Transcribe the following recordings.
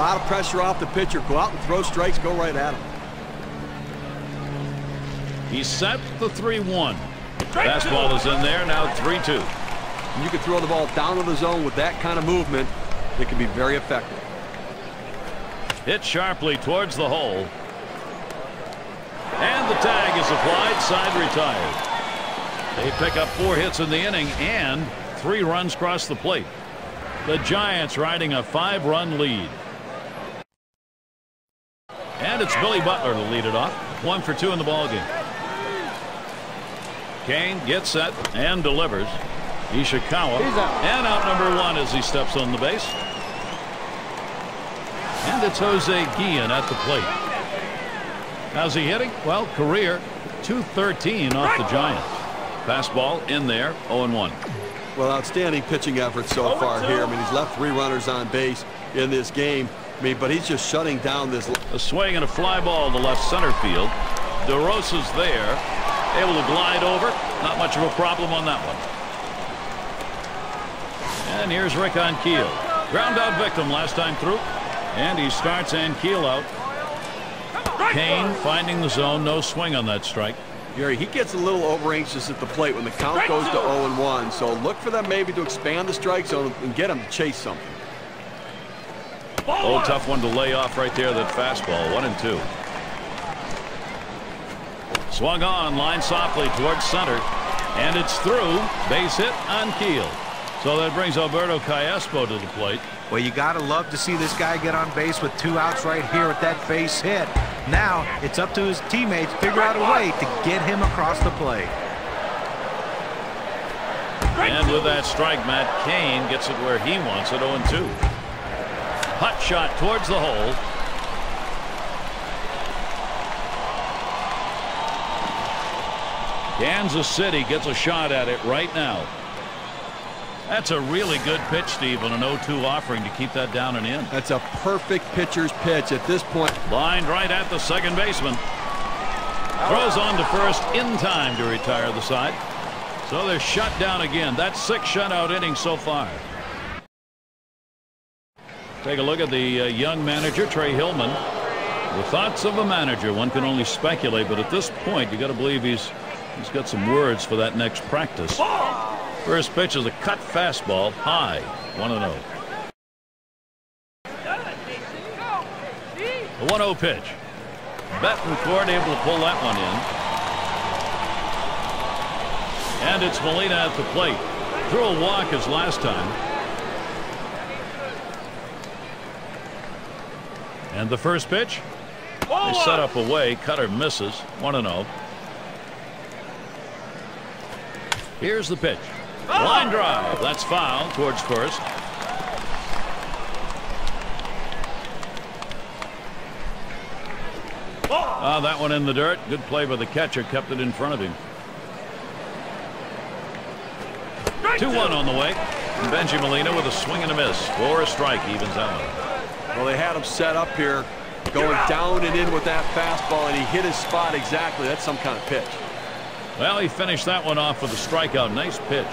lot of pressure off the pitcher. Go out and throw strikes. Go right at him. He set the 3-1. Fastball is in there. Now 3-2. You can throw the ball down to the zone with that kind of movement. It can be very effective. Hit sharply towards the hole. And the tag is applied. Side retired. They pick up 4 hits in the inning and 3 runs cross the plate. The Giants riding a 5-run lead. And it's Billy Butler to lead it off. 1 for 2 in the ballgame. Kane gets set and delivers. Ishikawa and out number 1 as he steps on the base. And it's Jose Guillen at the plate. How's he hitting? Well, career .213 off the Giants. Fastball in there, 0-1. Well, outstanding pitching effort so far here. I mean, he's left 3 runners on base in this game. I mean, but he's just shutting down this. A swing and a fly ball to left center field. DeRosa's there, able to glide over. Not much of a problem on that one. And here's Rick Ankiel. Ground out victim last time through. And he starts Ankiel out. Kane finding the zone. No swing on that strike. Gary, he gets a little over anxious at the plate when the count goes to 0-1. So look for them maybe to expand the strike zone and get him to chase something. Oh, tough one to lay off right there. That fastball. 1-2. Swung on, line softly towards center, and it's through. Base hit on Keel. So that brings Alberto Callaspo to the plate. Well, you got to love to see this guy get on base with 2 outs right here with that base hit. Now it's up to his teammates to figure out a way to get him across the plate. And with that strike, Matt Cain gets it where he wants it. 0-2. Hot shot towards the hole. Kansas City gets a shot at it right now. That's a really good pitch, Steve, on an 0-2 offering to keep that down and in. That's a perfect pitcher's pitch at this point. Lined right at the second baseman. Throws on to first in time to retire the side. So they're shut down again. That's 6 shutout innings so far. Take a look at the young manager, Trey Hillman. The thoughts of a manager, one can only speculate, but at this point, you got to believe he's got some words for that next practice. First pitch is a cut fastball, high, 1-0. The 1-0 pitch. Betancourt able to pull that one in. And it's Molina at the plate. Threw a walk as last time. And the first pitch. They set up away. Cutter misses. 1-0. Here's the pitch. Line drive. That's foul towards first. That one in the dirt. Good play by the catcher. Kept it in front of him. 2-1 on the way. And Benji Molina with a swing and a miss for a strike. Evens out. Well, they had him set up here, going down and in with that fastball, and he hit his spot exactly. That's some kind of pitch. Well, he finished that one off with a strikeout. Nice pitch.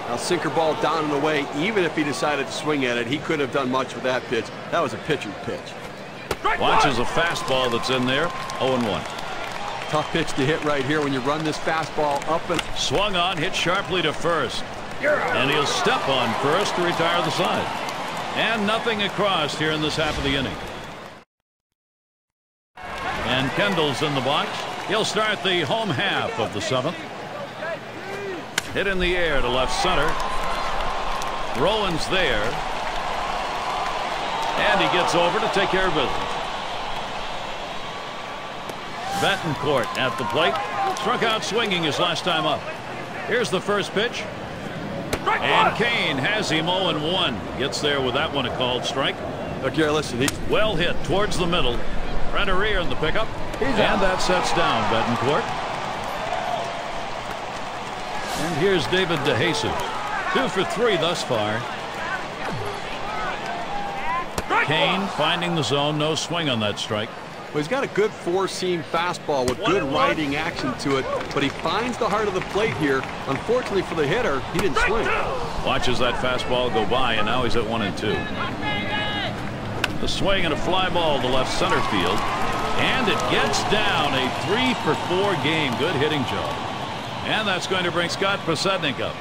Now, sinker ball down and away. Even if he decided to swing at it, he couldn't have done much with that pitch. That was a pitcher's pitch. Watches a fastball that's in there. 0-1. Tough pitch to hit right here when you run this fastball up and swung on, hit sharply to first. And he'll step on first to retire the side. And nothing across here in this half of the inning. And Kendall's in the box. He'll start the home half of the 7th. Hit in the air to left center. Rowan's there. And he gets over to take care of business. Betancourt at the plate. Struck out swinging his last time up. Here's the first pitch. And Kane has him 0-1. Gets there with that one a called strike. Look here, listen. Well hit towards the middle. Renteria in the pickup. And that sets down Betancourt. And here's David DeJesus. 2 for 3 thus far. Kane finding the zone. No swing on that strike. Well, he's got a good 4-seam fastball with good riding action to it, but he finds the heart of the plate here. Unfortunately for the hitter, he didn't swing. Watches that fastball go by, and now he's at 1-2. A swing and a fly ball to left center field. And it gets down. A 3-for-4 game. Good hitting job. And that's going to bring Scott Podsednik up.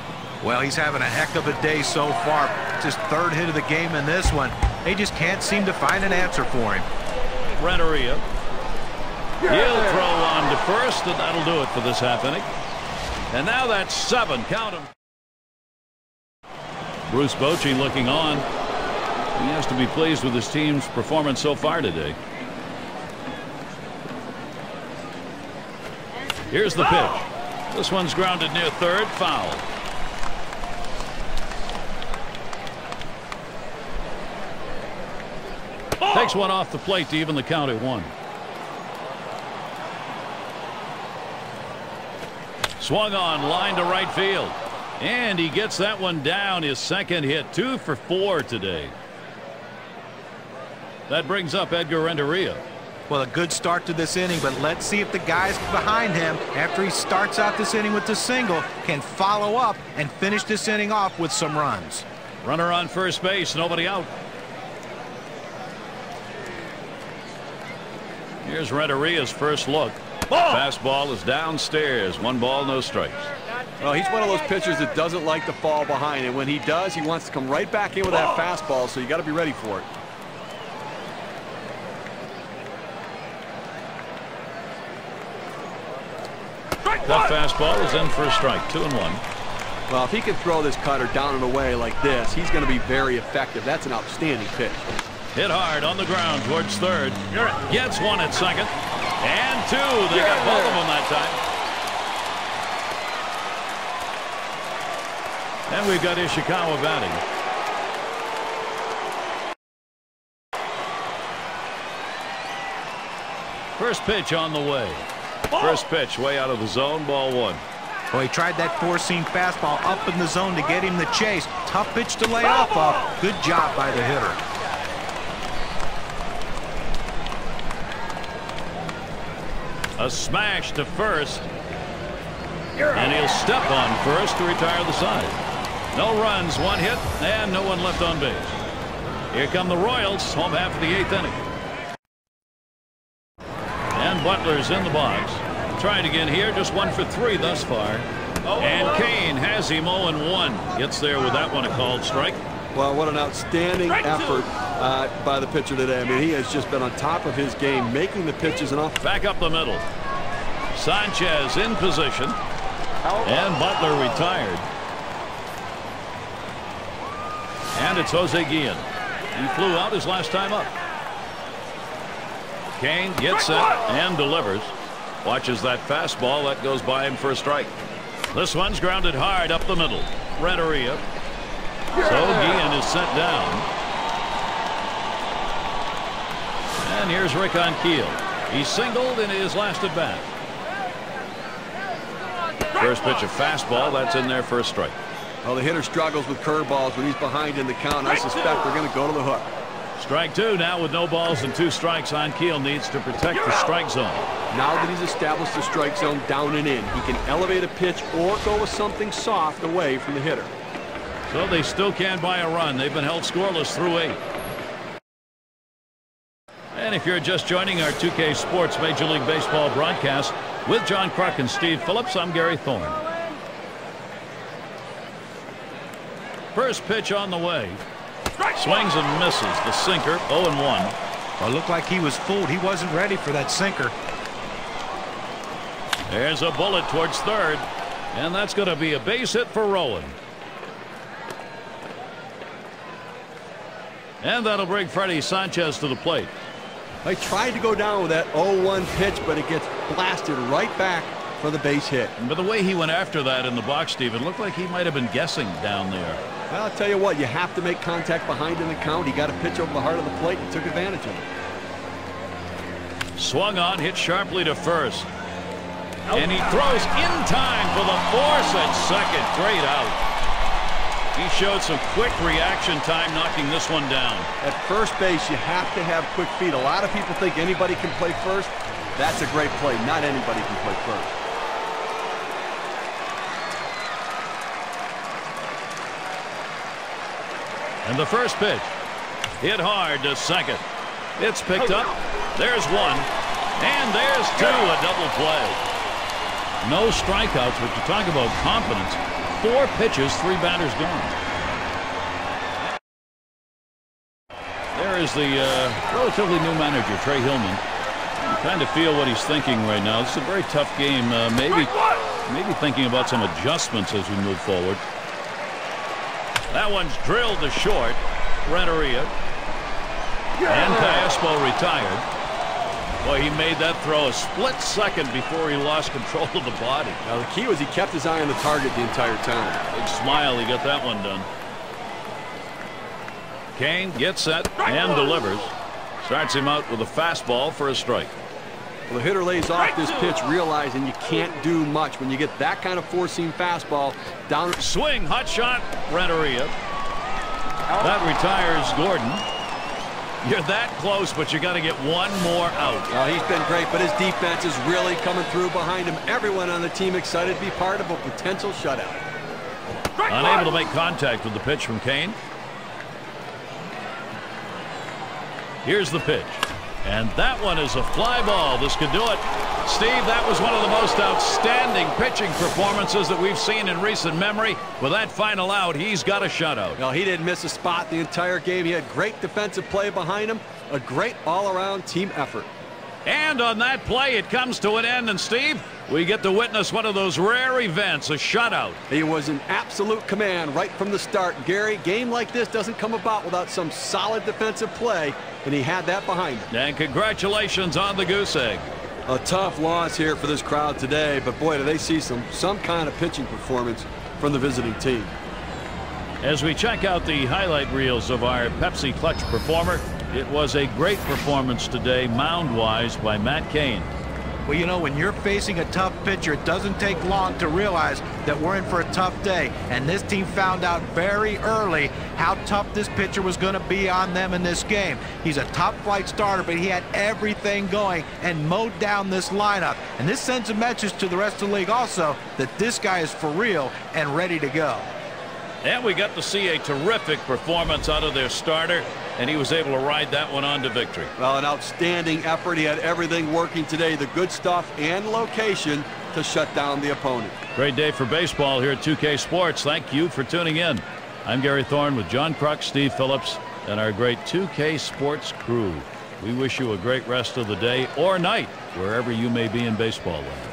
Well, he's having a heck of a day so far. It's his third hit of the game in this one. They just can't seem to find an answer for him. Renteria. He'll throw on to first, and that'll do it for this half inning. And now that's 7. Count him. Bruce Bochy looking on. He has to be pleased with his team's performance so far today. Here's the pitch. This one's grounded near third. Foul. Takes one off the plate to even the count at 1. Swung on, line to right field. And he gets that one down. His second hit. 2 for 4 today. That brings up Edgar Renteria. Well, a good start to this inning, but let's see if the guys behind him, after he starts out this inning with the single, can follow up and finish this inning off with some runs. Runner on first base, nobody out. Here's Renteria's first look. Fastball is downstairs. 1 ball, no strikes. Well, he's one of those pitchers that doesn't like to fall behind, and when he does, he wants to come right back in with that fastball, so you got to be ready for it. That fastball is in for a strike. 2-1. Well, if he can throw this cutter down and away like this, he's going to be very effective. That's an outstanding pitch. Hit hard on the ground towards third. Gets one at second. And 2. They got both of them that time. And we've got Ishikawa batting. First pitch on the way. First pitch way out of the zone. Ball 1. Well, he tried that four-seam fastball up in the zone to get him the chase. Tough pitch to lay off of. Good job by the hitter. A smash to first. And he'll step on first to retire the side. No runs, 1 hit, and no one left on base. Here come the Royals, home half of the 8th inning. And Butler's in the box. Trying again here, just 1 for 3 thus far. And Kane has him 0-1. Gets there with that one, a called strike. Well, what an outstanding effort by the pitcher today. I mean, he has just been on top of his game, making the pitches and off. Back up the middle. Sanchez in position. And Butler retired. And it's Jose Guillen. He flew out his last time up. Kane gets set and delivers. Watches that fastball. That goes by him for a strike. This one's grounded hard up the middle. Renteria. So Guillen is sent down. And here's Rick Ankiel. He singled in his last at bat. First pitch of fastball. That's in there for a strike. Well, the hitter struggles with curveballs when he's behind in the count. I suspect they're going to go to the hook. Strike 2 now with no balls and 2 strikes. Ankiel needs to protect the strike zone. Now that he's established the strike zone down and in, he can elevate a pitch or go with something soft away from the hitter. So they still can't buy a run. They've been held scoreless through 8. And if you're just joining our 2K Sports Major League Baseball broadcast with John Kruk and Steve Phillips, I'm Gary Thorne. First pitch on the way. Swings and misses. The sinker. 0-1. Well, it looked like he was fooled. He wasn't ready for that sinker. There's a bullet towards third. And that's going to be a base hit for Rowan. And that'll bring Freddie Sanchez to the plate. They tried to go down with that 0-1 pitch, but it gets blasted right back for the base hit. But the way he went after that in the box, Steve, it looked like he might have been guessing down there. Well, I'll tell you what, you have to make contact behind in the count. He got a pitch over the heart of the plate and took advantage of it. Swung on, hit sharply to first. And he throws in time for the force at second. Great out. He showed some quick reaction time knocking this one down. At first base, you have to have quick feet. A lot of people think anybody can play first. That's a great play. Not anybody can play first. And the first pitch. Hit hard to second. It's picked up. There's one. And there's two. A double play. No strikeouts, but to talk about confidence. 4 pitches, 3 batters gone. There is the relatively new manager, Trey Hillman. You kind of feel what he's thinking right now. This is a very tough game. Maybe thinking about some adjustments as we move forward. That one's drilled to short. Renteria. And Caspo retired. Boy, he made that throw a split second before he lost control of the body. Now, the key was he kept his eye on the target the entire time. Big smile, he got that one done. Kane gets set and delivers. Starts him out with a fastball for a strike. Well, the hitter lays off this pitch, realizing you can't do much when you get that kind of four-seam fastball down. Swing, hot shot, Renteria. That retires Gordon. You're that close, but you got to get one more out. Well, he's been great, but his defense is really coming through behind him. Everyone on the team excited to be part of a potential shutout. Unable to make contact with the pitch from Kane. Here's the pitch. And that one is a fly ball. This could do it. Steve, that was one of the most outstanding pitching performances that we've seen in recent memory. With that final out, he's got a shutout. Well, he didn't miss a spot the entire game. He had great defensive play behind him. A great all-around team effort. And on that play, it comes to an end. And, Steve, we get to witness one of those rare events, a shutout. He was in absolute command right from the start. Gary, game like this doesn't come about without some solid defensive play, and he had that behind him. And congratulations on the goose egg. A tough loss here for this crowd today, but boy, do they see some kind of pitching performance from the visiting team. As we check out the highlight reels of our Pepsi Clutch performer, it was a great performance today, mound-wise, by Matt Cain. Well, you know, when you're facing a tough pitcher, it doesn't take long to realize that we're in for a tough day. And this team found out very early how tough this pitcher was going to be on them in this game. He's a top-flight starter, but he had everything going and mowed down this lineup. And this sends a message to the rest of the league also that this guy is for real and ready to go. And we got to see a terrific performance out of their starter, and he was able to ride that one on to victory. Well, an outstanding effort. He had everything working today, the good stuff and location to shut down the opponent. Great day for baseball here at 2K Sports. Thank you for tuning in. I'm Gary Thorne with John Kruk, Steve Phillips, and our great 2K Sports crew. We wish you a great rest of the day or night, wherever you may be in baseball land.